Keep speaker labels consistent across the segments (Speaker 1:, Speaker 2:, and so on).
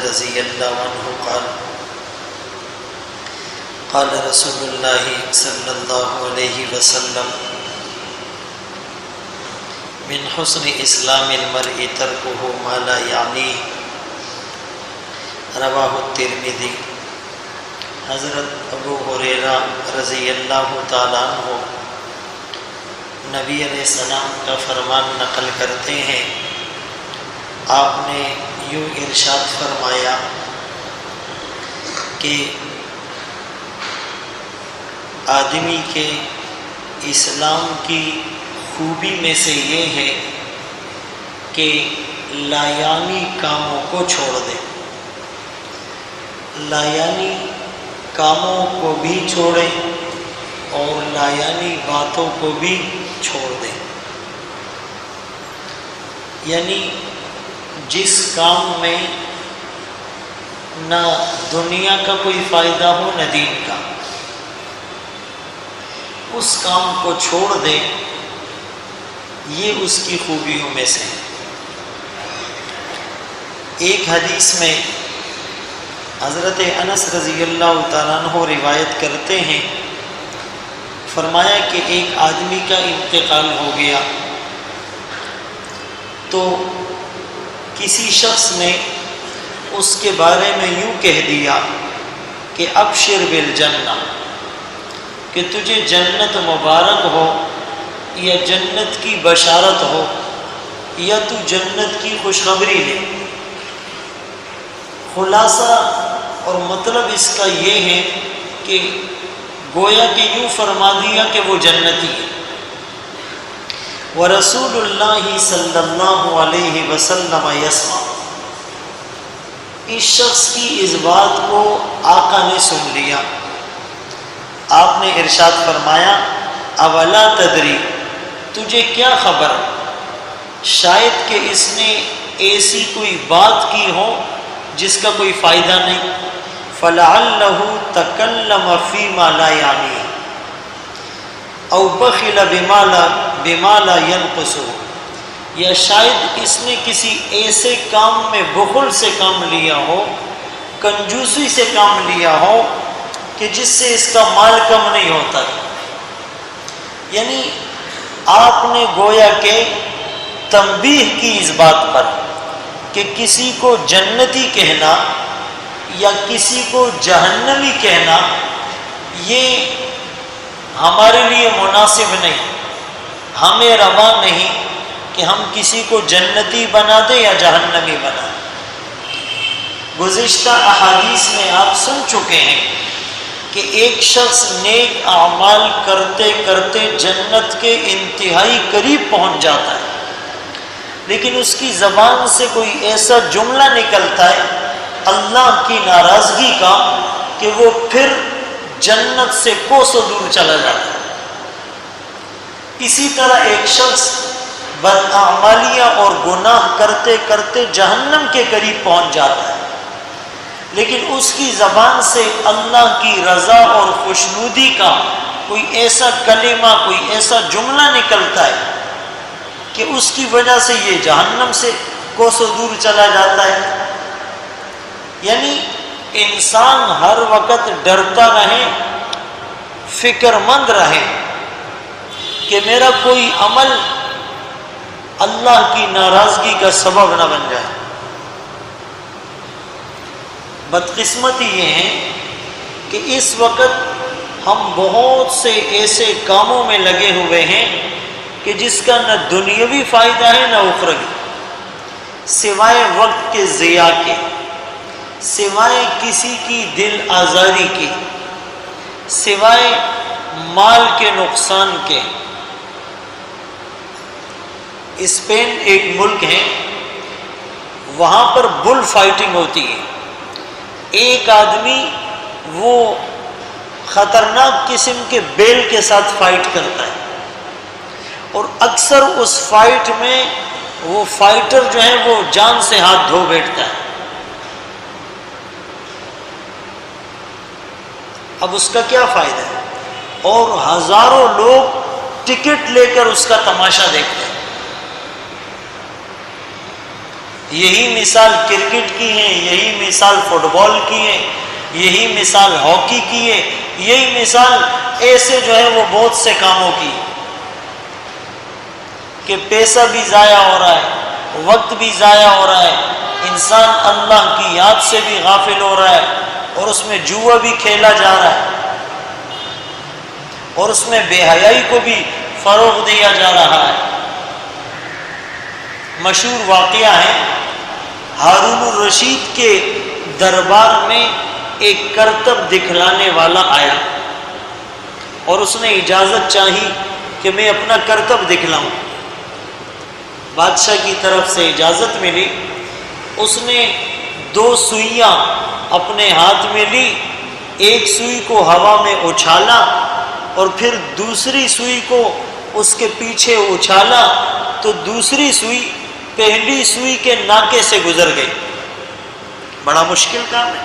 Speaker 1: رضی اللہ عنہ قال قال رسول اللہ صلی اللہ علیہ وسلم من حسن اسلام المرء ترکہ ما لا یعنیہ رواہ الترمذی۔ حضرت ابو ہریرہ رضی اللہ تعالیٰ عنہ نبی علیہ السلام کا فرمان نقل کرتے ہیں، آپ نے یوں ارشاد فرمایا کہ آدمی کے اسلام کی خوبی میں سے یہ ہے کہ لایانی کاموں کو چھوڑ دے، لایانی کاموں کو بھی چھوڑے اور لایانی باتوں کو بھی چھوڑ دے، یعنی جس کام میں نہ دنیا کا کوئی فائدہ ہو نہ دین کا، اس کام کو چھوڑ دے، یہ اس کی خوبیوں میں سے ہے۔ ایک حدیث میں حضرت انس رضی اللہ تعالیٰ عنہ روایت کرتے ہیں، فرمایا کہ ایک آدمی کا انتقال ہو گیا تو کسی شخص نے اس کے بارے میں یوں کہہ دیا کہ ابشر بالجنہ، کہ تجھے جنت مبارک ہو یا جنت کی بشارت ہو یا تو جنت کی خوشخبری لے۔ خلاصہ اور مطلب اس کا یہ ہے کہ گویا کہ یوں فرما دیا کہ وہ جنتی ہے۔ ورسول اللہ صلی اللہ علیہ وسلم یسمع، اس شخص کی اس بات کو آقا نے سن لیا۔ آپ نے ارشاد فرمایا اولا تدری، تجھے کیا خبر شاید کہ اس نے ایسی کوئی بات کی ہو جس کا کوئی فائدہ نہیں، فلعلہ تکلم فیما لا یعنی او بخل بما لا ینقص، یا شاید اس نے کسی ایسے کام میں بخل سے کام لیا ہو، کنجوسی سے کام لیا ہو کہ جس سے اس کا مال کم نہیں ہوتا۔ یعنی آپ نے گویا کہ تنبیہ کی اس بات پر کہ کسی کو جنتی کہنا یا کسی کو جہنمی کہنا یہ ہمارے لیے مناسب نہیں، ہمیں روا نہیں کہ ہم کسی کو جنتی بنا دیں یا جہنمی بنا دیں۔ گزشتہ احادیث میں آپ سن چکے ہیں کہ ایک شخص نیک اعمال کرتے کرتے جنت کے انتہائی قریب پہنچ جاتا ہے، لیکن اس کی زبان سے کوئی ایسا جملہ نکلتا ہے اللہ کی ناراضگی کا کہ وہ پھر جنت سے کوسوں دور چلا جاتا ہے۔ اسی طرح ایک شخص بداعمالیاں اور گناہ کرتے کرتے جہنم کے قریب پہنچ جاتا ہے، لیکن اس کی زبان سے اللہ کی رضا اور خوشنودی کا کوئی ایسا کلمہ، کوئی ایسا جملہ نکلتا ہے کہ اس کی وجہ سے یہ جہنم سے کوسوں دور چلا جاتا ہے۔ یعنی انسان ہر وقت ڈرتا رہے، فکر مند رہے کہ میرا کوئی عمل اللہ کی ناراضگی کا سبب نہ بن جائے۔ بدقسمتی یہ ہے کہ اس وقت ہم بہت سے ایسے کاموں میں لگے ہوئے ہیں کہ جس کا نہ دنیاوی فائدہ ہے نہ اخروی، سوائے وقت کے ضیاع کے، سوائے کسی کی دل آزاری کے، سوائے مال کے نقصان کے۔ اسپین ایک ملک ہے، وہاں پر بل فائٹنگ ہوتی ہے۔ ایک آدمی وہ خطرناک قسم کے بیل کے ساتھ فائٹ کرتا ہے، اور اکثر اس فائٹ میں وہ فائٹر جو ہے وہ جان سے ہاتھ دھو بیٹھتا ہے۔ اب اس کا کیا فائدہ ہے؟ اور ہزاروں لوگ ٹکٹ لے کر اس کا تماشا دیکھتے ہیں۔ یہی مثال کرکٹ کی ہے، یہی مثال فٹ بال کی ہے، یہی مثال ہاکی کی ہے، یہی مثال ایسے جو ہے وہ بہت سے کاموں کی کہ پیسہ بھی ضائع ہو رہا ہے، وقت بھی ضائع ہو رہا ہے، انسان اللہ کی یاد سے بھی غافل ہو رہا ہے، اور اس میں جوا بھی کھیلا جا رہا ہے، اور اس میں بے حیائی کو بھی فروغ دیا جا رہا ہے۔ مشہور واقعہ ہے، ہارون الرشید کے دربار میں ایک کرتب دکھلانے والا آیا اور اس نے اجازت چاہی کہ میں اپنا کرتب دکھلاؤں۔ بادشاہ کی طرف سے اجازت ملی، اس نے 2 سوئیاں اپنے ہاتھ میں لی، ایک سوئی کو ہوا میں اچھالا اور پھر دوسری سوئی کو اس کے پیچھے اچھالا تو دوسری سوئی پہلی سوئی کے ناکے سے گزر گئی۔ بڑا مشکل کام ہے،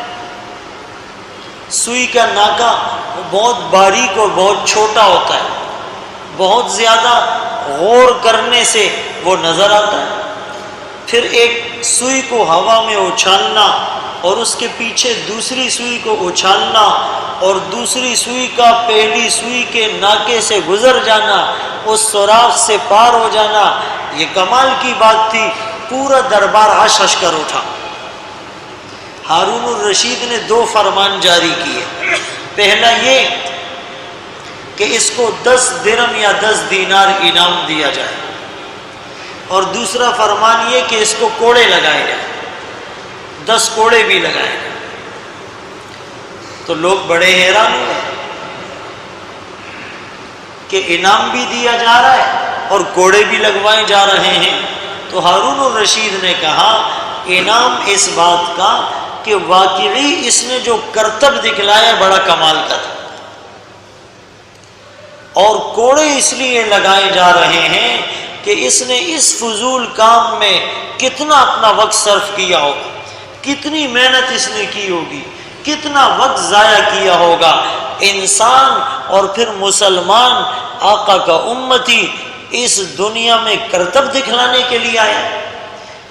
Speaker 1: سوئی کا ناکا بہت باریک اور بہت چھوٹا ہوتا ہے، بہت زیادہ غور کرنے سے وہ نظر آتا ہے۔ پھر ایک سوئی کو ہوا میں اچھالنا اور اس کے پیچھے دوسری سوئی کو اچھالنا اور دوسری سوئی کا پہلی سوئی کے ناکے سے گزر جانا، اس سوراخ سے پار ہو جانا، یہ کمال کی بات تھی۔ پورا دربار ہش ہش کر اٹھا۔ ہارون الرشید نے 2 فرمان جاری کیے، پہلا یہ کہ اس کو 10 درہم یا 10 دینار انعام دیا جائے، اور دوسرا فرمان یہ کہ اس کو کوڑے لگائے جائیں، 10 کوڑے بھی لگائے جائیں۔ تو لوگ بڑے حیران ہوئے کہ انعام بھی دیا جا رہا ہے اور کوڑے بھی لگوائے جا رہے ہیں۔ تو ہارون الرشید نے کہا انعام اس بات کا کہ واقعی اس نے جو کرتب دکھلایا بڑا کمال کا تھا، اور کوڑے اس لیے لگائے جا رہے ہیں کہ اس نے اس فضول کام میں کتنا اپنا وقت صرف کیا ہوگا، کتنی محنت اس نے کی ہوگی، کتنا وقت ضائع کیا ہوگا۔ انسان اور پھر مسلمان آقا کا امتی اس دنیا میں کرتب دکھلانے کے لیے آیا،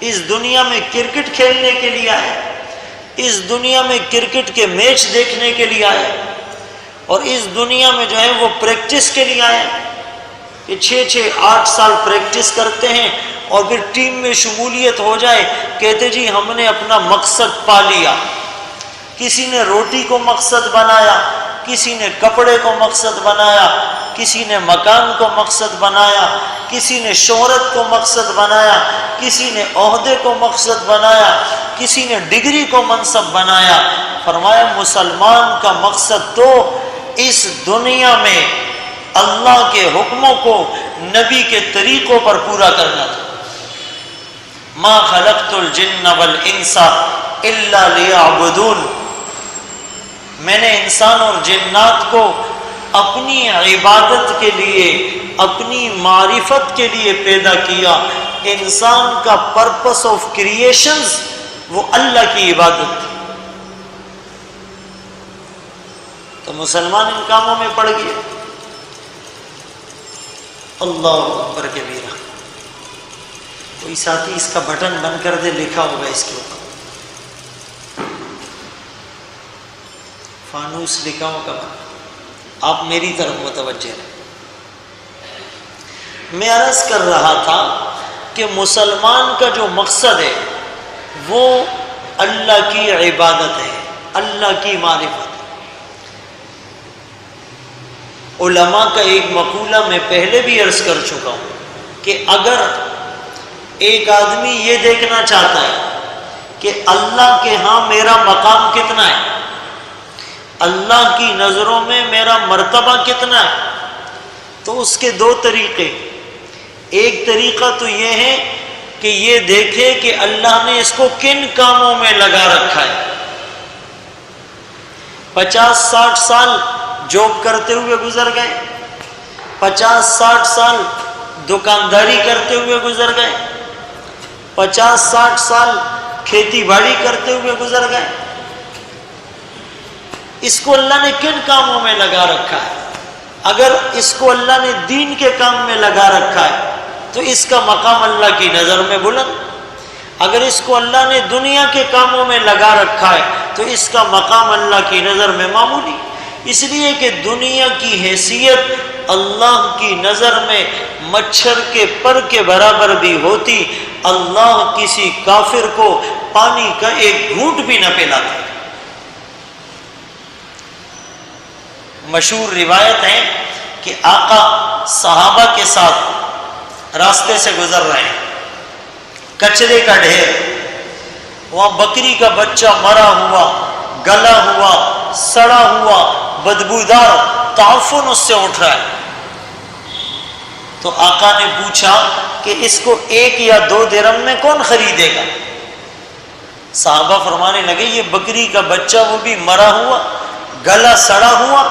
Speaker 1: اس دنیا میں کرکٹ کھیلنے کے لیے آیا، اس دنیا میں کرکٹ کے میچ دیکھنے کے لیے آیا، اور اس دنیا میں جو ہے وہ پریکٹس کے لیے آیا کہ 6-8 سال پریکٹس کرتے ہیں اور پھر ٹیم میں شمولیت ہو جائے، کہتے جی ہم نے اپنا مقصد پا لیا۔ کسی نے روٹی کو مقصد بنایا، کسی نے کپڑے کو مقصد بنایا، کسی نے مکان کو مقصد بنایا، کسی نے شہرت کو مقصد بنایا، کسی نے عہدے کو مقصد بنایا، کسی نے ڈگری کو منصب بنایا۔ فرمایا مسلمان کا مقصد تو اس دنیا میں اللہ کے حکموں کو نبی کے طریقوں پر پورا کرنا تھا۔ ما خلقت الجن والانس الا لیعبدون، میں نے انسان اور جنات کو اپنی عبادت کے لیے، اپنی معرفت کے لیے پیدا کیا۔ انسان کا پرپس آف کریشنز وہ اللہ کی عبادت تھی۔ تو مسلمان ان کاموں میں پڑ گئے۔ اللہ اکبر کبیرہ۔ کوئی ساتھی اس کا بٹن بند کر دے، لکھا ہوگا اس کے اوپر، فانوس لکھا ہوگا۔ آپ میری طرف متوجہ ہیں۔ میں عرض کر رہا تھا کہ مسلمان کا جو مقصد ہے وہ اللہ کی عبادت ہے، اللہ کی معرفت ہے۔ علماء کا ایک مقولہ میں پہلے بھی عرض کر چکا ہوں کہ اگر ایک آدمی یہ دیکھنا چاہتا ہے کہ اللہ کے ہاں میرا مقام کتنا ہے، اللہ کی نظروں میں میرا مرتبہ کتنا ہے، تو اس کے 2 طریقے۔ ایک طریقہ تو یہ ہے کہ یہ دیکھے کہ اللہ نے اس کو کن کاموں میں لگا رکھا ہے۔ 50-60 سال جاب کرتے ہوئے گزر گئے، 50-60 سال دکانداری کرتے ہوئے گزر گئے، 50-60 سال کھیتی باڑی کرتے ہوئے گزر گئے۔ اس کو اللہ نے کن کاموں میں لگا رکھا ہے؟ اگر اس کو اللہ نے دین کے کام میں لگا رکھا ہے تو اس کا مقام اللہ کی نظر میں بلند۔ اگر اس کو اللہ نے دنیا کے کاموں میں لگا رکھا ہے تو اس کا مقام اللہ کی نظر میں معمولی، اس لیے کہ دنیا کی حیثیت اللہ کی نظر میں مچھر کے پر کے برابر بھی ہوتی، اللہ کسی کافر کو پانی کا ایک گھونٹ بھی نہ پلاتا۔ مشہور روایت ہے کہ آقا صحابہ کے ساتھ راستے سے گزر رہے ہیں، کچرے کا ڈھیر، وہاں بکری کا بچہ مرا ہوا، گلا ہوا، سڑا ہوا، بدبودار تعفن اس سے اٹھ رہا ہے۔ تو آقا نے پوچھا کہ اس کو 1 یا 2 درہم میں کون خریدے گا؟ صحابہ فرمانے لگے یہ بکری کا بچہ، وہ بھی مرا ہوا، گلا سڑا ہوا،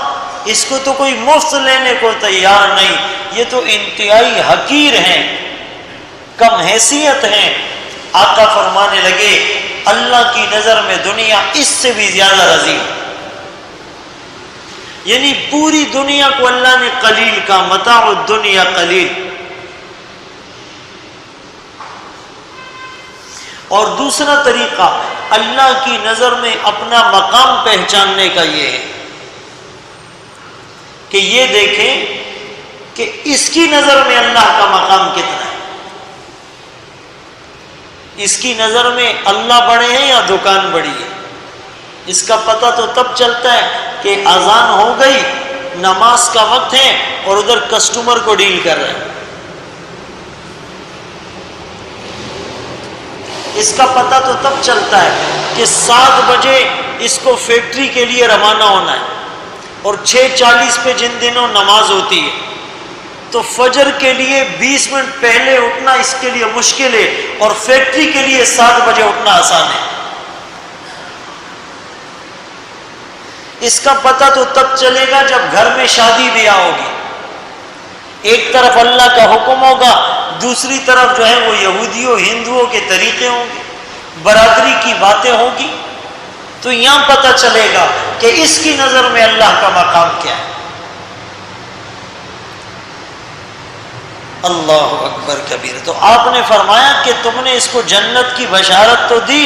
Speaker 1: اس کو تو کوئی مفت لینے کو تیار نہیں، یہ تو انتہائی حقیر ہیں، کم حیثیت ہیں۔ آقا فرمانے لگے اللہ کی نظر میں دنیا اس سے بھی زیادہ رزیل، یعنی پوری دنیا کو اللہ نے قلیل کا، متاع الدنیا قلیل۔ اور دوسرا طریقہ اللہ کی نظر میں اپنا مقام پہچاننے کا یہ ہے کہ یہ دیکھیں کہ اس کی نظر میں اللہ کا مقام کتنا ہے۔ اس کی نظر میں اللہ بڑے ہیں یا دکان بڑی ہے؟ اس کا پتہ تو تب چلتا ہے کہ اذان ہو گئی، نماز کا وقت ہے اور ادھر کسٹمر کو ڈیل کر رہے ہیں۔ اس کا پتہ تو تب چلتا ہے کہ 7 بجے اس کو فیکٹری کے لیے روانہ ہونا ہے اور 6:40 پہ جن دنوں نماز ہوتی ہے تو فجر کے لیے 20 منٹ پہلے اٹھنا اس کے لیے مشکل ہے، اور فیکٹری کے لیے 7 بجے اٹھنا آسان ہے۔ اس کا پتہ تو تب چلے گا جب گھر میں شادی بیاہ ہوگی، ایک طرف اللہ کا حکم ہوگا، دوسری طرف جو ہے وہ یہودیوں ہندوؤں کے طریقے ہوں گے، برادری کی باتیں ہوگی، تو یہاں پتہ چلے گا کہ اس کی نظر میں اللہ کا مقام کیا ہے۔ اللہ اکبر کبیر۔ تو آپ نے فرمایا کہ تم نے اس کو جنت کی بشارت تو دی،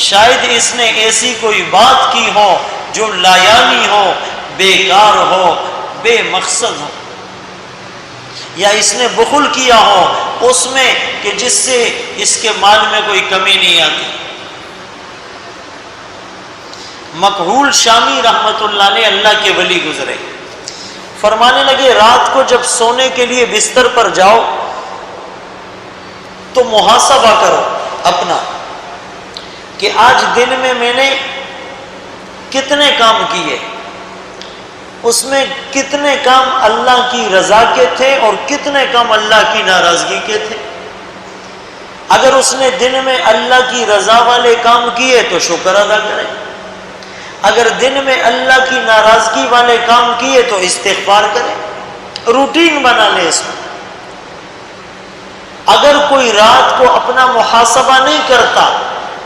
Speaker 1: شاید اس نے ایسی کوئی بات کی ہو جو لایانی ہو، بیکار ہو، بے مقصد ہو، یا اس نے بخل کیا ہو اس میں کہ جس سے اس کے مال میں کوئی کمی نہیں آتی۔ مکحول شامی رحمت اللہ علیہ اللہ کے ولی گزرے، فرمانے لگے رات کو جب سونے کے لیے بستر پر جاؤ تو محاسبہ کرو اپنا کہ آج دن میں نے کتنے کام کیے، اس میں کتنے کام اللہ کی رضا کے تھے اور کتنے کام اللہ کی ناراضگی کے تھے۔ اگر اس نے دن میں اللہ کی رضا والے کام کیے تو شکر ادا کرے، اگر دن میں اللہ کی ناراضگی والے کام کیے تو استغفار کرے، روٹین بنا لے اس میں۔ اگر کوئی رات کو اپنا محاسبہ نہیں کرتا،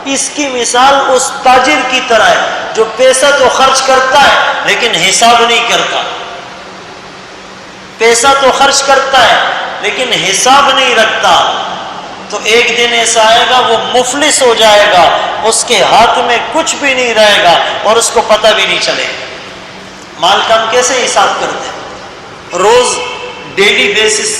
Speaker 1: اس کی مثال اس تاجر کی طرح ہے جو پیسہ تو خرچ کرتا ہے لیکن حساب نہیں کرتا، پیسہ تو خرچ کرتا ہے لیکن حساب نہیں رکھتا، تو ایک دن ایسا آئے گا وہ مفلس ہو جائے گا، اس کے ہاتھ میں کچھ بھی نہیں رہے گا اور اس کو پتہ بھی نہیں چلے گا۔ مال کا ہم کیسے حساب کرتے ہیں؟ روز ڈیلی بیسس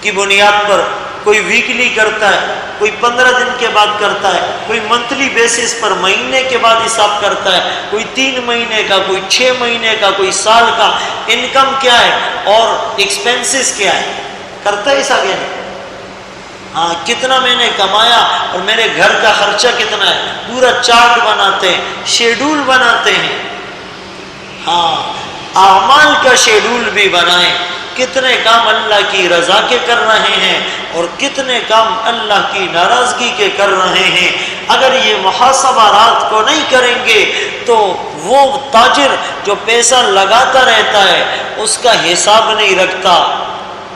Speaker 1: کی بنیاد پر، کوئی ویکلی کرتا ہے، کوئی 15 دن کے بعد کرتا ہے، کوئی منتھلی بیسس پر مہینے کے بعد حساب کرتا ہے، کوئی 3 مہینے کا، کوئی 6 مہینے کا، کوئی سال کا، انکم کیا ہے اور ایکسپینسز کیا ہے، کرتا ہے حساب یا نہیں؟ ہاں، کتنا میں نے کمایا اور میرے گھر کا خرچہ کتنا ہے، پورا چارٹ بناتے ہیں، شیڈول بناتے ہیں۔ ہاں، اعمال کا شیڈول بھی بنائیں، کتنے کام اللہ کی رضا کے کر رہے ہیں اور کتنے کام اللہ کی ناراضگی کے کر رہے ہیں۔ اگر یہ محاسبہ رات کو نہیں کریں گے تو وہ تاجر جو پیسہ لگاتا رہتا ہے اس کا حساب نہیں رکھتا،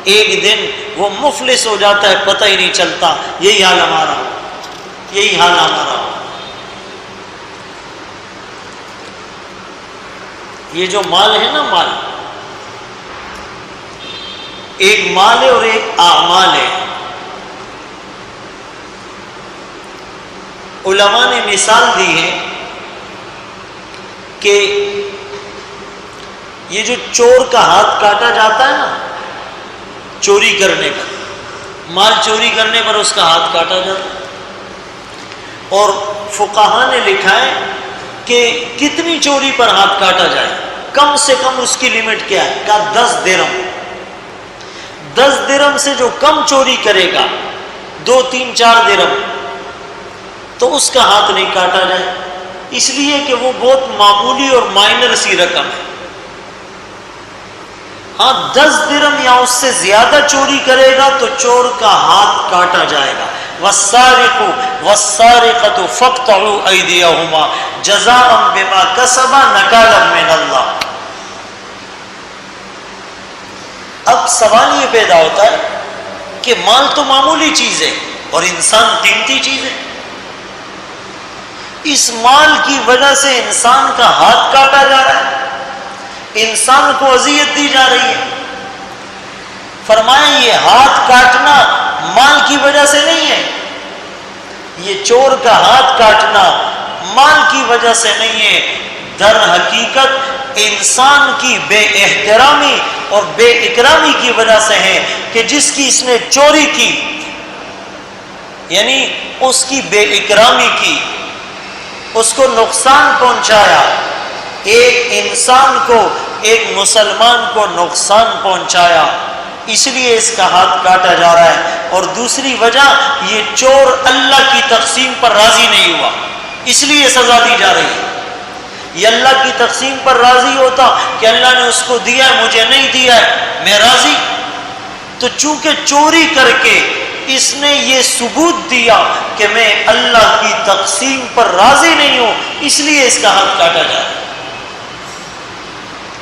Speaker 1: ایک دن وہ مفلس ہو جاتا ہے، پتہ ہی نہیں چلتا۔ یہی حال ہمارا، یہی حال ہمارا۔ یہ جو مال ہے نا، مال ایک مال ہے اور ایک اعمال ہے۔ علماء نے مثال دی ہے کہ یہ جو چور کا ہاتھ کاٹا جاتا ہے نا، چوری کرنے پر، مال چوری کرنے پر اس کا ہاتھ کاٹا جاتا ہے، اور فقہا نے لکھا ہے کہ کتنی چوری پر ہاتھ کاٹا جائے، کم سے کم اس کی لمٹ کیا ہے؟ کہا 10 درہم۔ 10 درہم سے جو کم چوری کرے گا، 2 3 4 درہم، تو اس کا ہاتھ نہیں کاٹا جائے، اس لیے کہ وہ بہت معمولی اور مائنر سی رقم ہے۔ ہاں 10 درہم یا اس سے زیادہ چوری کرے گا تو چور کا ہاتھ کاٹا جائے گا۔ والسارق والسارقۃ فاقطعوا ایدیہما جزاء بما کسبا نکالا من اللہ۔ اب سوال یہ پیدا ہوتا ہے کہ مال تو معمولی چیز ہے اور انسان قیمتی چیز ہے، اس مال کی وجہ سے انسان کا ہاتھ کاٹا جا رہا ہے، انسان کو اذیت دی جا رہی ہے۔ فرمایا یہ ہاتھ کاٹنا مال کی وجہ سے نہیں ہے، یہ چور کا ہاتھ کاٹنا مال کی وجہ سے نہیں ہے، در حقیقت انسان کی بے احترامی اور بے اکرامی کی وجہ سے ہے کہ جس کی اس نے چوری کی، یعنی اس کی بے اکرامی کی، اس کو نقصان پہنچایا، ایک انسان کو، ایک مسلمان کو نقصان پہنچایا، اس لیے اس کا ہاتھ کاٹا جا رہا ہے۔ اور دوسری وجہ، یہ چور اللہ کی تقسیم پر راضی نہیں ہوا، اس لیے سزا دی جا رہی ہے۔ یہ اللہ کی تقسیم پر راضی ہوتا کہ اللہ نے اس کو دیا ہے مجھے نہیں دیا ہے میں راضی، تو چونکہ چوری کر کے اس نے یہ ثبوت دیا کہ میں اللہ کی تقسیم پر راضی نہیں ہوں، اس لیے اس کا ہاتھ کاٹا جا رہا ہے،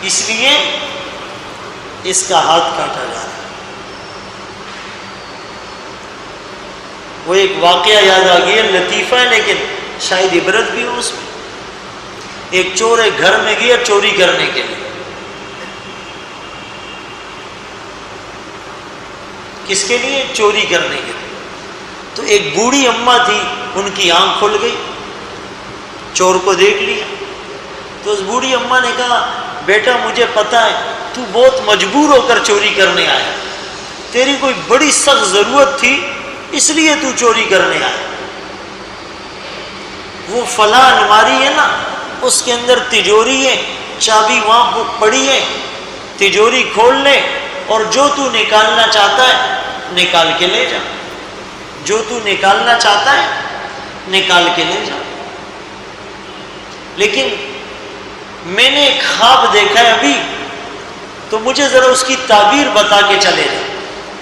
Speaker 1: اس لیے اس کا ہاتھ کاٹا جا رہا ہے۔ وہ ایک واقعہ یاد آ گیا، لطیفہ ہے لیکن شاید عبرت بھی ہو اس میں۔ ایک چور ایک گھر میں گیا چوری کرنے کے لیے، کس کے لیے؟ چوری کرنے کے لیے۔ تو ایک بوڑھی اماں تھی، ان کی آنکھ کھل گئی، چور کو دیکھ لیا، تو اس بوڑھی اماں نے کہا بیٹا مجھے پتا ہے تو بہت مجبور ہو کر چوری کرنے آیا، تیری کوئی بڑی سخت ضرورت تھی اس لیے تو چوری کرنے آیا، وہ فلاں الماری ہے نا اس کے اندر تجوری ہے، چابی وہاں پڑی ہے، تجوری کھول لے اور جو تو نکالنا چاہتا ہے نکال کے لے جا، جو تو نکالنا چاہتا ہے نکال کے لے جا۔ لیکن میں نے ایک خواب دیکھا ہے ابھی، تو مجھے ذرا اس کی تعبیر بتا کے چلے جا،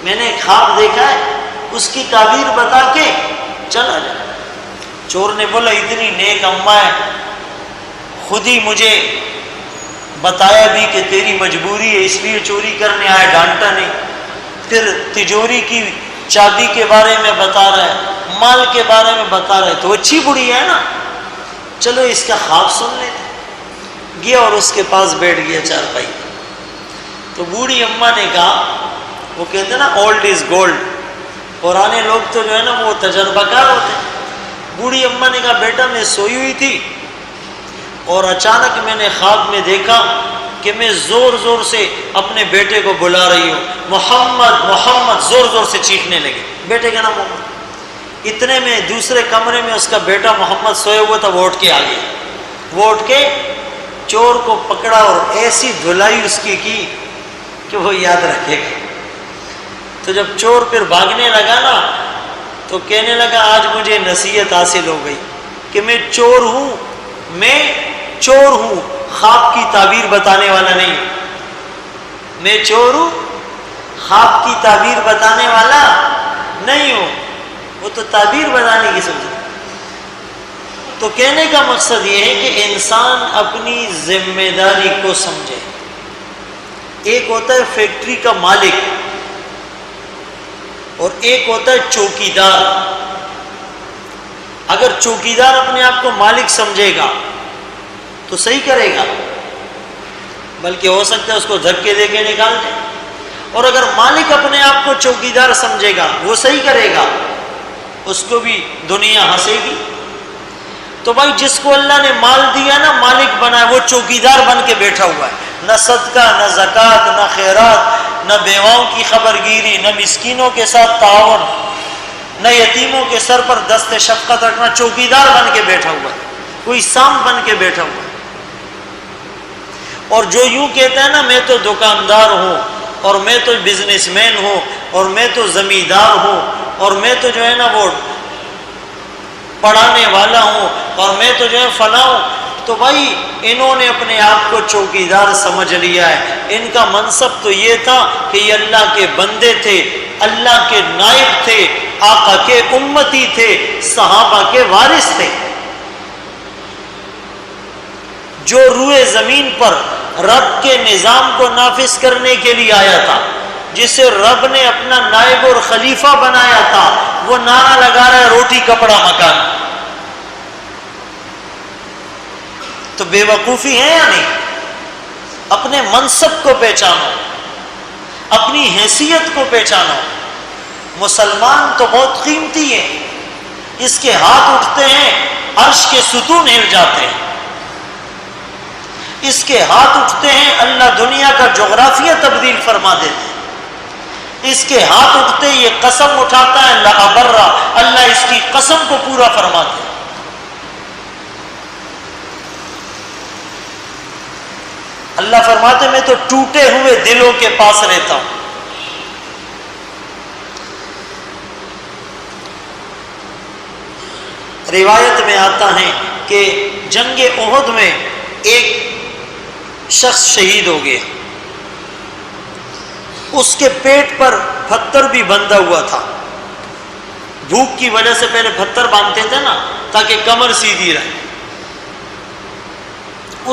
Speaker 1: میں نے ایک خواب دیکھا ہے اس کی تعبیر بتا کے چلا جا۔ چور نے بولا اتنی نیک اماں ہے، خود ہی مجھے بتایا بھی کہ تیری مجبوری ہے اس لیے چوری کرنے آیا، ڈانٹا نہیں، پھر تجوری کی چابی کے بارے میں بتا رہا ہے، مال کے بارے میں بتا رہا ہے، تو اچھی بڑی ہے نا، چلو اس کا خواب سن لیتے۔ گیا اور اس کے پاس بیٹھ گیا چارپائی، تو بوڑھی اماں نے کہا، وہ کہتے ہیں نا اولڈ از گولڈ، پرانے لوگ تو جو ہے نا وہ تجربہ کار ہوتے ہیں۔ بوڑھی اماں نے کہا بیٹا میں سوئی ہوئی تھی اور اچانک میں نے خواب میں دیکھا کہ میں زور زور سے اپنے بیٹے کو بلا رہی ہوں، محمد محمد، زور زور سے چیخنے لگے، بیٹے کا نام محمد۔ اتنے میں دوسرے کمرے میں اس کا بیٹا محمد سوئے ہوا تھا، وہ اٹھ کے آ گیا، وہ اٹھ کے چور کو پکڑا اور ایسی دھلائی اس کی کہ وہ یاد رکھے گا۔ تو جب چور پھر بھاگنے لگا نا تو کہنے لگا آج مجھے نصیحت حاصل ہو گئی کہ میں چور ہوں، میں چور ہوں، خواب کی تعبیر بتانے والا نہیں ہوں، میں چور ہوں، خواب کی تعبیر بتانے والا نہیں ہوں، وہ تو تعبیر بتانے کی سمجھ۔ تو کہنے کا مقصد یہ ہے کہ انسان اپنی ذمہ داری کو سمجھے۔ ایک ہوتا ہے فیکٹری کا مالک اور ایک ہوتا ہے چوکیدار۔ اگر چوکیدار اپنے آپ کو مالک سمجھے گا تو صحیح کرے گا، بلکہ ہو سکتا ہے اس کو دھکے دے کے نکال دے، اور اگر مالک اپنے آپ کو چوکیدار سمجھے گا وہ صحیح کرے گا، اس کو بھی دنیا ہنسے گی، تو بھائی جس کو اللہ نے مال دیا نا، مالک بنایا، وہ چوکیدار بن کے بیٹھا ہوا ہے، نہ صدقہ، نہ زکوٰۃ، نہ خیرات، نہ بیواؤں کی خبر گیری، نہ مسکینوں کے ساتھ تعاون، نہ یتیموں کے سر پر دست شفقت رکھنا، چوکیدار بن کے بیٹھا ہوا ہے، کوئی سام بن کے بیٹھا ہوا ہے۔ اور جو یوں کہتا ہے نا میں تو دکاندار ہوں، اور میں تو بزنس مین ہوں، اور میں تو زمیندار ہوں، اور میں تو جو ہے نا وہ پڑھانے والا ہوں، اور میں تو جو ہے فلاں ہوں، تو بھائی انہوں نے اپنے آپ کو چوکیدار سمجھ لیا ہے۔ ان کا منصب تو یہ تھا کہ یہ اللہ کے بندے تھے، اللہ کے نائب تھے، آقا کے امتی تھے، صحابہ کے وارث تھے۔ جو روئے زمین پر رب کے نظام کو نافذ کرنے کے لیے آیا تھا، جسے رب نے اپنا نائب اور خلیفہ بنایا تھا، وہ نعرہ لگا رہا ہے روٹی کپڑا مکان۔ تو بے وقوفی ہے یا نہیں؟ اپنے منصب کو پہچانو، اپنی حیثیت کو پہچانو۔ مسلمان تو بہت قیمتی ہے، اس کے ہاتھ اٹھتے ہیں عرش کے ستون ہل جاتے ہیں، اس کے ہاتھ اٹھتے ہیں اللہ دنیا کا جغرافیہ تبدیل فرما دیتے ہیں، اس کے ہاتھ اٹھتے یہ قسم اٹھاتا ہے لأبرہ، اللہ اس کی قسم کو پورا فرماتے ہیں۔ اللہ فرماتے میں تو ٹوٹے ہوئے دلوں کے پاس رہتا ہوں۔ روایت میں آتا ہے کہ جنگ احد میں ایک شخص شہید ہو گیا، اس کے پیٹ پر پتھر بھی بندھا ہوا تھا، بھوک کی وجہ سے پہلے پتھر باندھتے تھے نا تاکہ کمر سیدھی رہے۔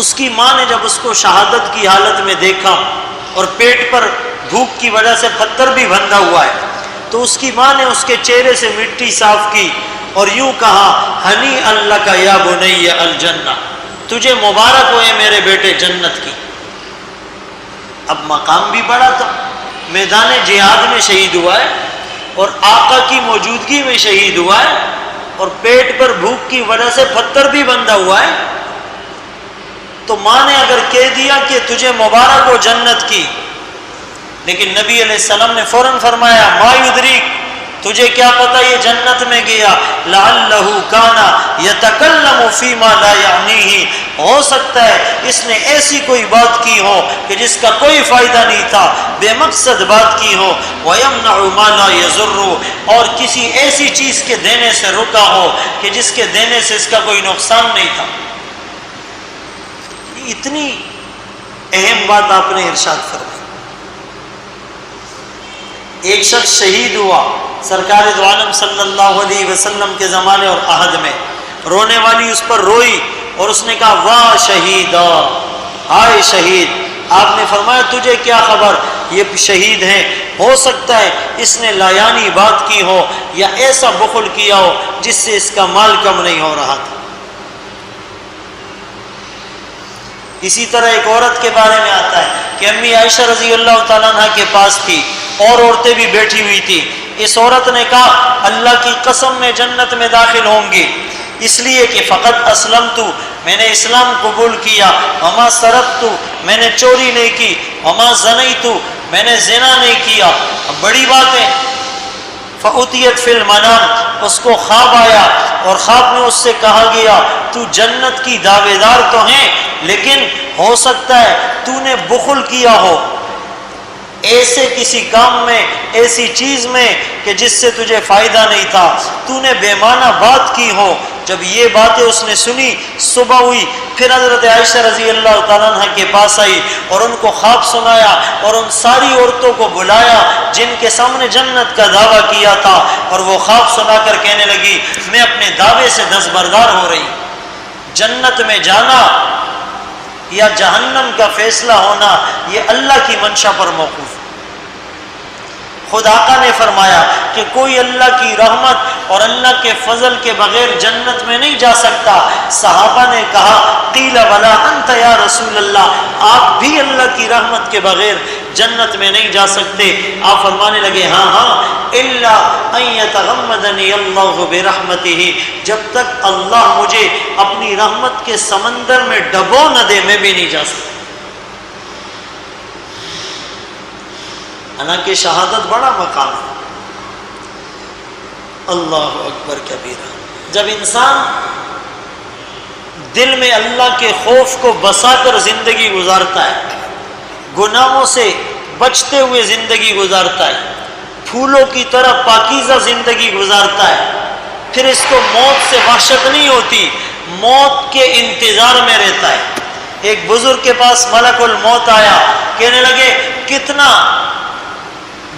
Speaker 1: اس کی ماں نے جب اس کو شہادت کی حالت میں دیکھا اور پیٹ پر بھوک کی وجہ سے پتھر بھی بندھا ہوا ہے، تو اس کی ماں نے اس کے چہرے سے مٹی صاف کی اور یوں کہا ہنی اللہ کا یا بنی الجنہ، تجھے مبارک ہوئے میرے بیٹے جنت کی۔ اب مقام بھی بڑا تھا، میدان جہاد میں شہید ہوا ہے اور آقا کی موجودگی میں شہید ہوا ہے، اور پیٹ پر بھوک کی وجہ سے پتھر بھی بندھا ہوا ہے۔ تو ماں نے اگر کہہ دیا کہ تجھے مبارک ہو جنت کی، لیکن نبی علیہ السلام نے فوراً فرمایا ما یدریک، تجھے کیا پتا یہ جنت میں گیا، لعلہ کان یتکلم فیما لا یعنیہ، ہو سکتا ہے اس نے ایسی کوئی بات کی ہو کہ جس کا کوئی فائدہ نہیں تھا، بے مقصد بات کی ہو، ویمنع ما لا یضر، اور کسی ایسی چیز کے دینے سے رکا ہو کہ جس کے دینے سے اس کا کوئی نقصان نہیں تھا۔ اتنی اہم بات آپ نے ارشاد فرمائی۔ ایک شخص شہید ہوا سرکار دو عالم صلی اللہ علیہ وسلم کے زمانے اور عہد میں، رونے والی اس پر روئی اور اس نے کہا واہ شہیدا، ہائے شہید۔ آپ نے فرمایا تجھے کیا خبر، یہ شہید ہیں، ہو سکتا ہے اس نے لایانی بات کی ہو یا ایسا بخل کیا ہو جس سے اس کا مال کم نہیں ہو رہا تھا۔ اسی طرح ایک عورت کے بارے میں آتا ہے کہ امی عائشہ رضی اللہ تعالیٰ عنہ کے پاس تھی، اور عورتیں بھی بیٹھی ہوئی تھی۔ اس عورت نے کہا اللہ کی قسم میں جنت میں داخل ہوں گی، اس لیے کہ فقط اسلمت، میں نے اسلام قبول کیا، وما سرقت، میں نے چوری نہیں کی، وما زنیت، میں نے زنا نہیں کیا۔ اب بڑی بات ہے، فأتیت فی المنام، اس کو خواب آیا اور خواب میں اس سے کہا گیا تو جنت کی دعوے دار تو ہیں، لیکن ہو سکتا ہے تو نے بخل کیا ہو ایسے کسی کام میں، ایسی چیز میں کہ جس سے تجھے فائدہ نہیں تھا، تو نے بے معنی بات کی ہو۔ جب یہ باتیں اس نے سنی، صبح ہوئی، پھر حضرت عائشہ رضی اللہ تعالیٰ عنہ کے پاس آئی اور ان کو خواب سنایا اور ان ساری عورتوں کو بلایا جن کے سامنے جنت کا دعویٰ کیا تھا، اور وہ خواب سنا کر کہنے لگی میں اپنے دعوے سے دستبردار ہو رہی، جنت میں جانا یا جہنم کا فیصلہ ہونا یہ اللہ کی منشا پر موقوف ہے۔ خود آقا نے فرمایا کہ کوئی اللہ کی رحمت اور اللہ کے فضل کے بغیر جنت میں نہیں جا سکتا۔ صحابہ نے کہا قیل ولا انت یا رسول اللہ، آپ بھی اللہ کی رحمت کے بغیر جنت میں نہیں جا سکتے۔ آپ فرمانے لگے ہاں ہاں الا ان یتغمدنی اللہ برحمتہ، جب تک اللہ مجھے اپنی رحمت کے سمندر میں ڈبو نہ دے میں بھی نہیں جا سکتا۔ حالانکہ شہادت بڑا مقام ہے۔ اللہ اکبر کبیرہ۔ جب انسان دل میں اللہ کے خوف کو بسا کر زندگی گزارتا ہے، گناہوں سے بچتے ہوئے زندگی گزارتا ہے، پھولوں کی طرح پاکیزہ زندگی گزارتا ہے، پھر اس کو موت سے وحشت نہیں ہوتی، موت کے انتظار میں رہتا ہے۔ ایک بزرگ کے پاس ملک الموت آیا، کہنے لگے کتنا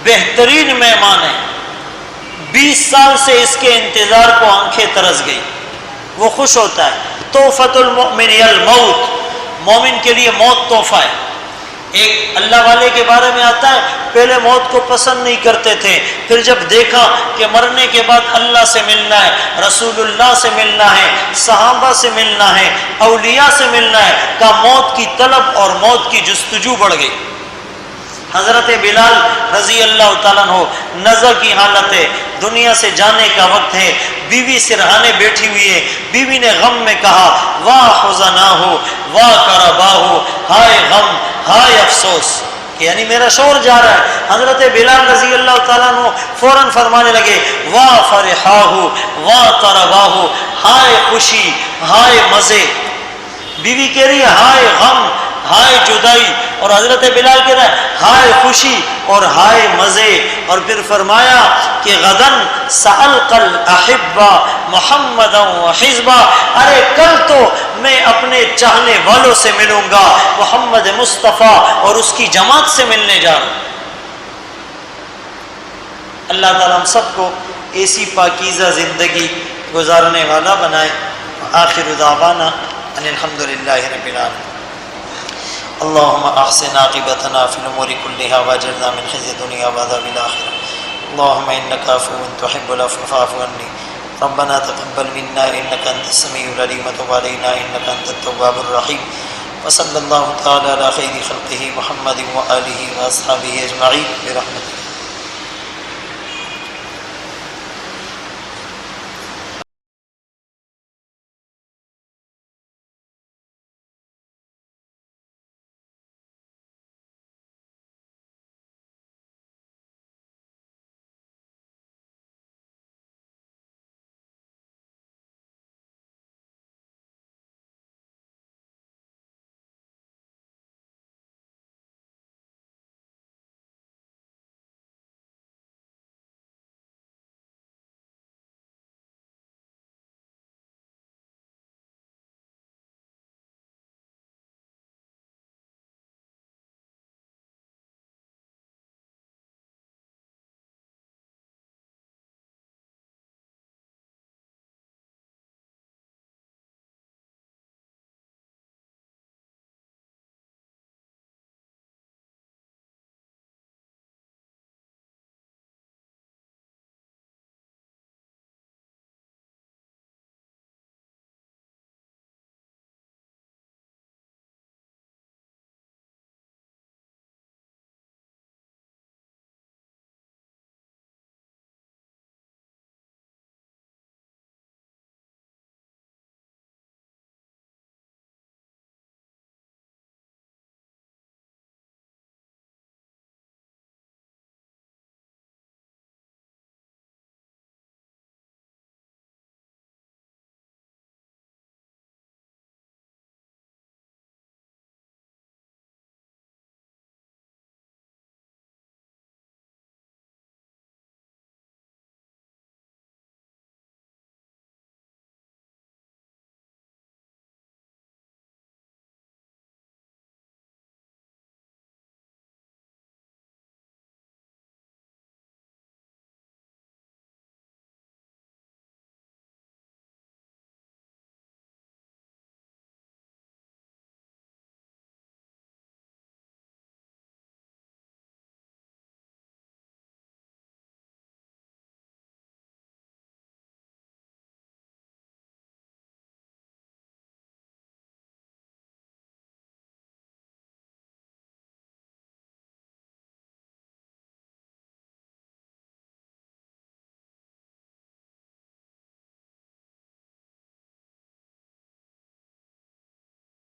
Speaker 1: بہترین مہمان ہے، 20 سال سے اس کے انتظار کو آنکھیں ترس گئی۔ وہ خوش ہوتا ہے۔ تحفۃ المؤمن الموت، مومن کے لیے موت تحفہ ہے۔ ایک اللہ والے کے بارے میں آتا ہے پہلے موت کو پسند نہیں کرتے تھے، پھر جب دیکھا کہ مرنے کے بعد اللہ سے ملنا ہے، رسول اللہ سے ملنا ہے، صحابہ سے ملنا ہے، اولیاء سے ملنا ہے، کا موت کی طلب اور موت کی جستجو بڑھ گئی۔ حضرت بلال رضی اللہ تعالیٰ عنہ نزع کی حالت ہے، دنیا سے جانے کا وقت ہے، بیوی سرہانے بیٹھی ہوئی ہے، بیوی نے غم میں کہا واہ حزناہ واہ کرباہ، ہائے غم ہائے افسوس، یعنی میرا شور جا رہا ہے۔ حضرت بلال رضی اللہ تعالیٰ عنہ فوراً فرمانے لگے واہ فرحاہ واہ کرباہ، ہائے خوشی ہائے مزے۔ بیوی کہہ رہی ہے ہائے غم ہائے جدائی، اور حضرت بلال کہہ رہا ہے ہائے خوشی اور ہائے مزے۔ اور پھر فرمایا کہ غدن سألقى الأحبہ محمدا وحزبہ، ارے کل تو میں اپنے چاہنے والوں سے ملوں گا، محمد مصطفیٰ اور اس کی جماعت سے ملنے جا رہا ہوں۔ اللہ تعالیٰ ہم سب کو ایسی پاکیزہ زندگی گزارنے والا بنائے۔ آخر دعوانا ان الحمد للہ رب العالمین۔ اللهم احسن عاقبتنا في الامور كلها واجرنا من خزي الدنيا وعذاب الاخره، اللهم انك عفو تحب العفو فاعف عني، ربنا تقبل منا انك انت السميع العليم وتب علينا انك انت التواب الرحيم، وصلى الله تعالى على خير خلقه محمد واله واصحابه اجمعين برحمته۔